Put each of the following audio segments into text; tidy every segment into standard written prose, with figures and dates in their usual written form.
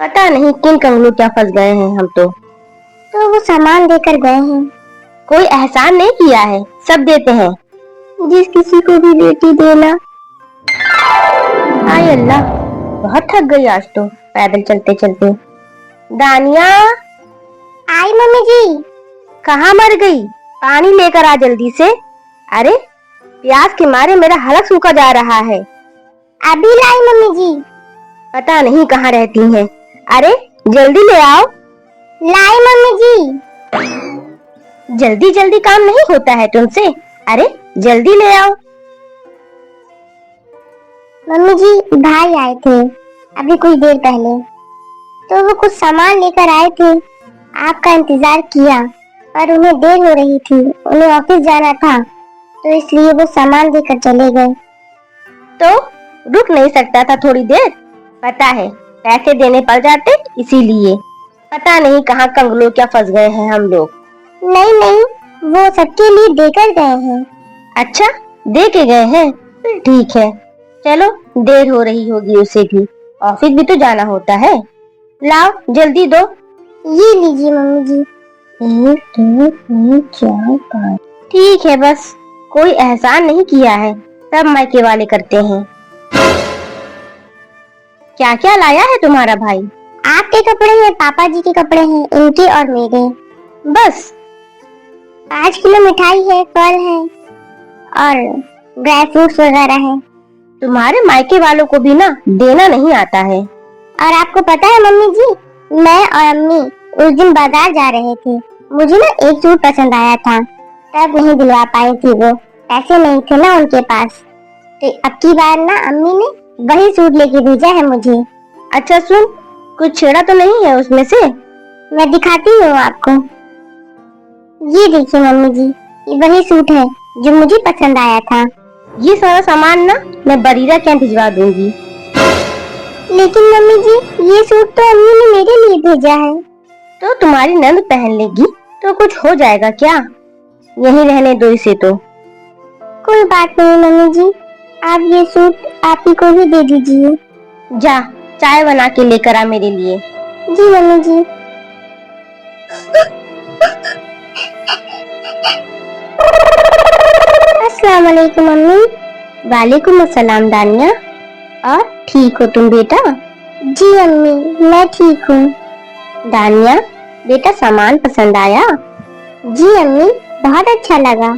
पता नहीं किन कंगलों क्या फंस गए हैं हम तो वो सामान देकर गए हैं। कोई एहसान नहीं किया है, सब देते हैं। जिस किसी को भी बेटी देना। हाय अल्लाह, बहुत थक गई आज तो पैदल चलते चलते। दानिया। आई मम्मी जी। कहाँ मर गई? पानी लेकर आ जल्दी से। अरे प्यास के मारे मेरा हलक सूखा जा रहा है। अभी लाई मम्मी जी। पता नहीं कहाँ रहती हैं। अरे जल्दी ले आओ। लाई मम्मी जी। जल्दी जल्दी काम नहीं होता है तुमसे। अरे जल्दी ले आओ। मम्मी जी भाई आए थे अभी कुछ देर पहले, तो वो कुछ सामान लेकर आए थे। आपका इंतजार किया पर उन्हें देर हो रही थी, उन्हें ऑफिस जाना था, तो इसलिए वो सामान देकर चले गए। तो रुक नहीं सकता था थोड़ी देर? पता है पैसे देने पड़ जाते इसीलिए। पता नहीं कहाँ कंगलों क्या फंस गए हैं हम लोग। नहीं नहीं, वो सबके लिए देकर गए हैं। अच्छा दे के गए हैं, फिर ठीक है। चलो देर हो रही होगी उसे भी, ऑफिस भी तो जाना होता है। लाओ जल्दी दो। ये लीजिए मम्मी जी। 1 2 3 4 5। ठीक है बस, कोई एहसान नहीं किया है, सब मायके वाले करते हैं। क्या क्या लाया है तुम्हारा भाई? आपके कपड़े हैं, पापा जी के कपड़े हैं, इनके और मेरे। बस 5 किलो मिठाई है, फल है और ड्राई फ्रूट्स वगैरह है। तुम्हारे मायके वालों को भी ना देना नहीं आता है। और आपको पता है मम्मी जी, मैं और अम्मी उस दिन बाजार जा रहे थे, मुझे ना एक सूट पसंद आया था, तब नहीं दिलवा पाई थी, वो पैसे नहीं थे ना उनके पास, तो अब की बार ना अम्मी ने वही सूट लेके भेजा है मुझे। अच्छा सुन, कुछ छेड़ा तो नहीं है उसमें से? मैं दिखाती हूँ आपको। ये देखिए मम्मी जी, ये वही सूट है जो मुझे पसंद आया था। ये सारा सामान ना मैं बरीरा क्या भिजवा दूंगी। लेकिन मम्मी जी ये सूट तो अम्मी ने मेरे लिए भेजा है। तो तुम्हारी नंद पहन लेगी तो कुछ हो जाएगा क्या? यहीं रहने दो इसे तो। कोई बात नहीं मम्मी जी, आप ये सूट आप ही को ही दे दीजिए। जा चाय बना के लेकर आ मेरे लिए। जी मम्मी जी। अस्सलाम वालेकुम मम्मी। वालेकुम अस्सलाम दानिया। और ठीक हो तुम बेटा? जी अम्मी मैं ठीक हूँ। दानिया बेटा सामान पसंद आया? जी अम्मी बहुत अच्छा लगा।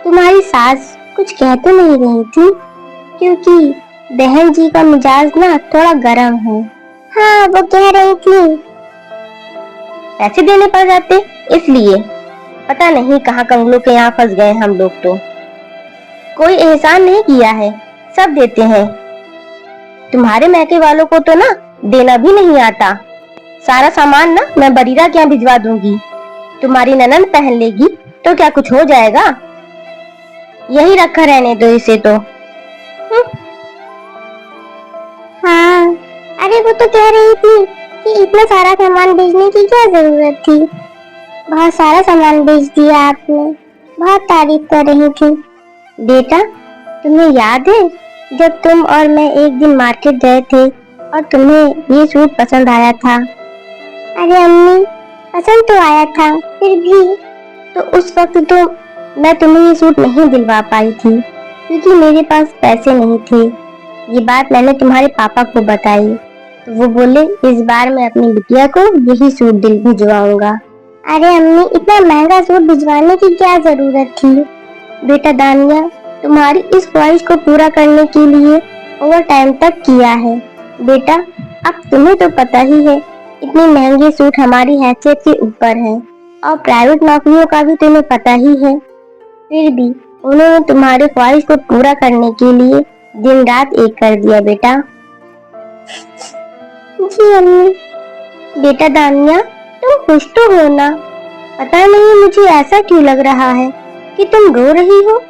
तुम्हारी सास कुछ कह तो नहीं रही थी, क्योंकि बहन जी का मिजाज ना थोड़ा गर्म है। हाँ वो कह रही थी पैसे देने पड़ जाते इसलिए। पता नहीं कहाँ कंगलों के यहाँ फंस गए हम लोग तो। कोई एहसान नहीं किया है, सब देते हैं। तुम्हारे मैके वालों को तो ना देना भी नहीं आता। सारा सामान ना मैं बरीरा क्या भिजवा दूंगी, तुम्हारी ननद पहन लेगी तो क्या कुछ हो जाएगा? यही रखा रहने दो इसे तो। हाँ अरे वो तो कह रही थी कि इतना सारा सामान भेजने की क्या जरूरत थी, बहुत सारा सामान भेज दिया आपने, बहुत तारीफ कर रही थी। बेटा तुम्हें याद है जब तुम और मैं एक दिन मार्केट गए थे और तुम्हें ये सूट पसंद आया था? अरे अम्मी पसंद तो आया था, फिर भी तो उस वक्त तो मैं तुम्हें ये सूट नहीं दिलवा पाई थी क्योंकि मेरे पास पैसे नहीं थे। ये बात मैंने तुम्हारे पापा को बताई तो वो बोले इस बार मैं अपनी बिटिया को यही सूट भिजवाऊंगा। अरे अम्मी इतना महंगा सूट भिजवाने की क्या जरूरत थी? बेटा दानिया तुम्हारी इस ख्वाहिश को पूरा करने के लिए ओवर टाइम तक किया है। बेटा अब तुम्हें तो पता ही है इतने महंगे सूट हमारी हैसियत के ऊपर है और प्राइवेट नौकरियों का भी तुम्हें पता ही है, फिर भी उन्होंने तुम्हारी ख्वाहिश को पूरा करने के लिए दिन रात एक कर दिया। बेटा जी अम्मी। बेटा दानिया तुम खुश तो हो ना? पता नहीं मुझे ऐसा क्यों लग रहा है कि तुम रो रही हो।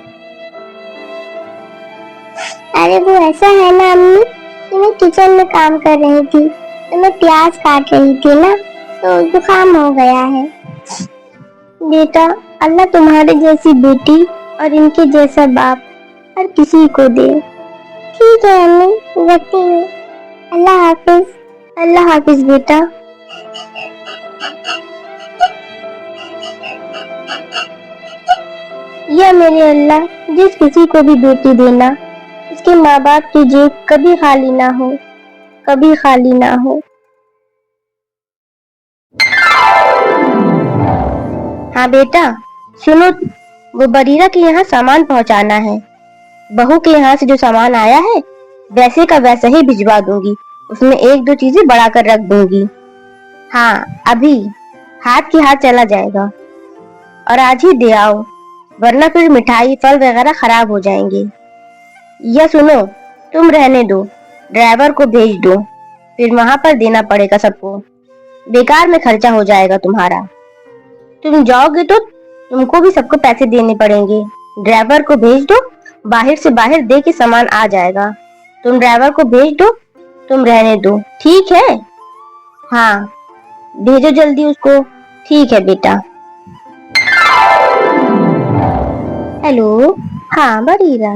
अरे वो ऐसा है ना अम्मी कि मैं किचन में काम कर रही थी तो मैं प्याज काट रही थी ना, तो जुकाम हो गया है। बेटा अल्लाह तुम्हारे जैसी बेटी और इनके जैसा बाप हर किसी को दे। ठीक है अम्मी रखती हूँ, अल्लाह हाफिज। अल्लाह हाफिज बेटा। या मेरे अल्लाह, जिस किसी को भी बेटी देना, उसके माँ बाप की जेब कभी खाली ना हो, कभी खाली ना हो। हाँ बेटा, सुनो, वो बरीरा के यहाँ सामान पहुँचाना है। बहू के यहाँ से जो सामान आया है वैसे का वैसा ही भिजवा दूंगी, उसमें एक दो चीजें बढ़ा कर रख दूंगी। हाँ, अभी हाथ की हाथ चला जाएगा, और आज ही दे आओ, वरना फिर मिठाई फल वगैरह खराब हो जाएंगे। या सुनो, तुम रहने दो, ड्राइवर को भेज दो, फिर वहां पर देना पड़ेगा सबको, बेकार में खर्चा हो जाएगा तुम्हारा। तुम जाओगे तो तुमको भी सबको पैसे देने पड़ेंगे। ड्राइवर को भेज दो, बाहर से बाहर दे के सामान आ जाएगा। तुम ड्राइवर को भेज दो, तुम रहने दो, ठीक है? हाँ, भेजो जल्दी उसको। ठीक है बेटा। हेलो। हाँ बरीरा।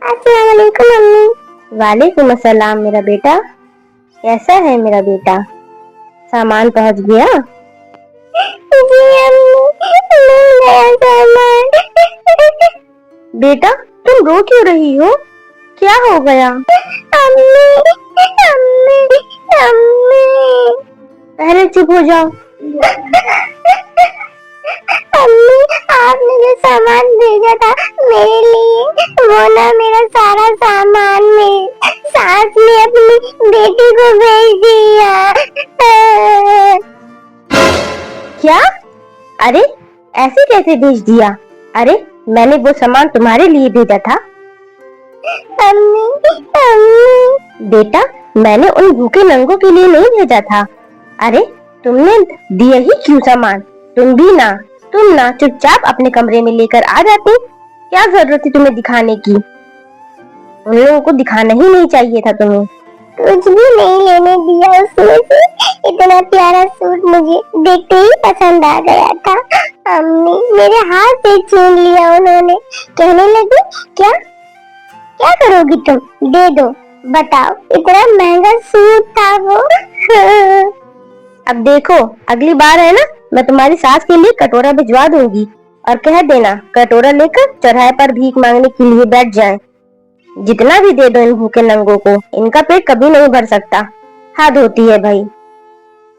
अस्सलाम वालेकुम मम्मी। वालेकुम अस्सलाम मेरा बेटा। कैसा है मेरा बेटा? सामान पहुंच गया? जी अम्मी, सामान। बेटा, तुम रो क्यों रही हो? क्या हो गया? अम्मी, अम्मी, अम्मी। पहले चुप हो जाओ। अम्मी, आपने जो सामान भेजा था मेरे लिए, वो ना मेरा सारा सामान में सास ने अपनी बेटी को भेज दिया। क्या? अरे ऐसे कैसे भेज दिया? अरे मैंने वो सामान तुम्हारे लिए भेजा था। अम्मी, अम्मी। बेटा, मैंने उन भूखे नंगों के लिए नहीं भेजा था। अरे तुमने दिया ही क्यों सामान? तुम ना चुपचाप अपने कमरे में लेकर आ जाते। क्या जरूरत थी तुम्हें दिखाने की? उन लोगों को दिखाना ही नहीं चाहिए था तुम्हें। कुछ भी नहीं लेने दिया उसमें से। इतना प्यारा सूट मुझे देखते ही पसंद आ गया था। अम्मी, मेरे हाथ से छीन लिया उन्होंने। कहने लगी, क्या क्या करोगी तुम? दे दो। बताओ, इतना महंगा सूट था वो। अब देखो, अगली बार है ना, मैं तुम्हारी सास के लिए कटोरा भिजवा दूंगी, और कह देना कटोरा लेकर चौराहे पर भीख मांगने के लिए बैठ जाएं। जितना भी दे दो इन भूखे नंगों को, इनका पेट कभी नहीं भर सकता। हाथ होती है भाई।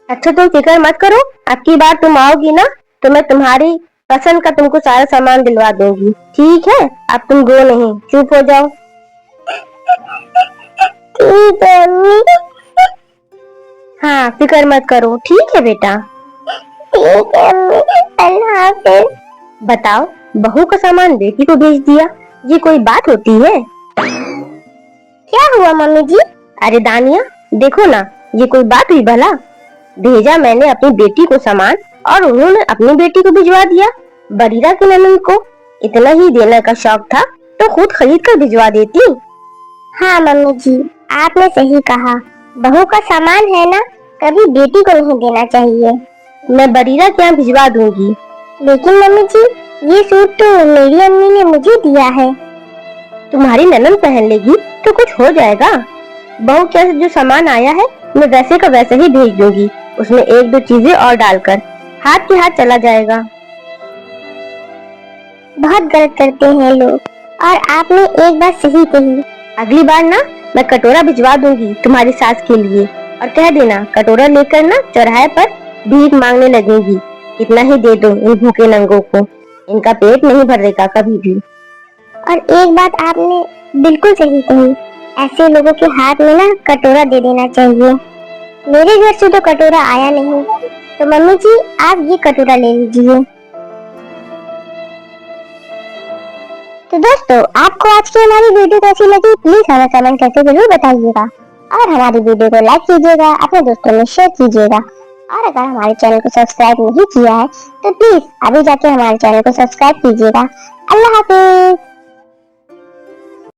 अच्छा तुम फिक्र मत करो, अब की बार तुम आओगी ना तो मैं तुम्हारी पसंद का तुमको सारा सामान दिलवा दूंगी, ठीक है? अब तुम रो नहीं, चुप हो जाओ। ठीक है अम्मी। हाँ, फिक्र मत करो, ठीक है बेटा? ठीक है अम्मी, अल्लाह हाफिज। बताओ, बहू का सामान बेटी को भेज दिया, ये कोई बात होती है? क्या हुआ मम्मी जी? अरे दानिया, देखो ना, ये कोई बात हुई भला? भेजा मैंने अपनी बेटी को सामान, और उन्होंने अपनी बेटी को भिजवा दिया। बरीरा की ननद को इतना ही देने का शौक था तो खुद खरीद कर भिजवा देती। हाँ मम्मी जी, आपने सही कहा। बहू का सामान है ना, कभी बेटी को नहीं देना चाहिए। मैं बरीरा के यहाँ भिजवा दूंगी। लेकिन मम्मी जी, ये सूट तो मेरी अम्मी ने मुझे दिया है। तुम्हारी ननद पहन लेगी तो कुछ हो जाएगा। बहू के जो सामान आया है मैं वैसे का वैसे ही भेज दूंगी, उसमें एक दो चीजें और डालकर हाथ के हाथ चला जाएगा। बहुत गलत करते हैं लोग, और आपने एक बात सही कही। अगली बार ना मैं कटोरा भिजवा दूंगी तुम्हारी सास के लिए, और कह देना कटोरा लेकर ना चौराहे पर भीख मांगने लगेगी। कितना ही दे दो इन भूखे नंगों को, इनका पेट नहीं भरेगा कभी भी। और एक बात आपने बिल्कुल सही कही, ऐसे लोगों के हाथ में ना कटोरा दे देना चाहिए। मेरे घर से तो कटोरा आया नहीं, तो मम्मी जी आप ये कटोरा ले लीजिए। तो दोस्तों, आपको आज की हमारी वीडियो कैसी लगी प्लीज हमें कमेंट करके जरूर बताइएगा, और हमारी वीडियो को लाइक कीजिएगा, अपने दोस्तों में शेयर कीजिएगा, और अगर हमारे चैनल को सब्सक्राइब नहीं किया है तो प्लीज अभी जाके हमारे चैनल को सब्सक्राइब कीजिएगा। अल्लाह हाफिज।